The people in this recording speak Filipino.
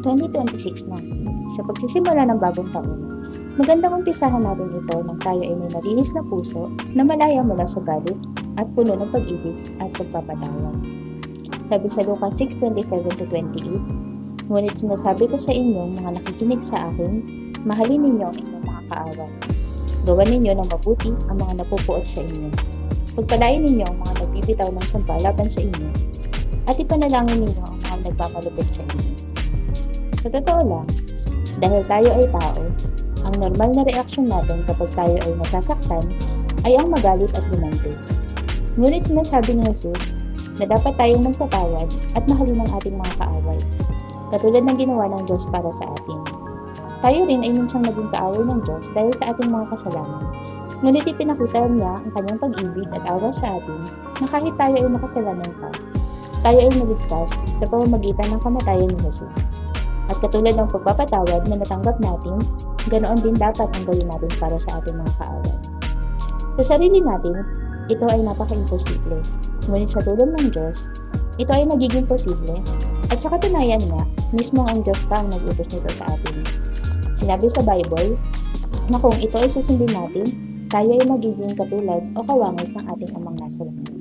2026 na. Sa pagsisimula ng bagong taon, magandang umpisahan natin ito nang tayo ay may malinis na puso na malaya mula sa galit at puno ng pag-ibig at pagpapatawad. Sabi sa Lucas 6:27-28, "Ngunit sinasabi ko sa inyong mga nakikinig sa akin, mahalin ninyo ang inyong mga kaaway. Gawan ninyo ng mabuti ang mga napupuot sa inyo. Pagpalain ninyo ang mga nagbibitaw ng samba laban sa inyo, at ipanalangin ninyo ang mga nagpapalupit sa inyo." Sa totoo lang, dahil tayo ay tao, ang normal na reaksyon natin kapag tayo ay nasasaktan ay ang magalit at gumanti. Ngunit sinasabi ni Jesus na dapat tayong magpatawad at mahalin ang ating mga kaaway, katulad ng ginawa ng Diyos para sa atin. Tayo rin ay minsang naging kaaway ng Diyos dahil sa ating mga kasalanan. Ngunit ipinakita niya ang kanyang pag-ibig at awa sa atin na kahit tayo ay makasalanan pa, tayo ay naligtas sa pamamagitan ng kamatayan ni Jesus. At katulad ng pagpapatawad na natanggap natin, ganoon din dapat ang gawin natin para sa ating mga kaaway. Sa sarili natin, ito ay napaka-imposible. Ngunit sa tulong ng Diyos, ito ay nagiging posible. At sa katunayan nga, mismo ang Diyos pa ang nag-utos nito sa atin. Sinabi sa Bible na kung ito ay susundin natin, tayo ay magiging katulad o kawangis ng ating amang nasa langit.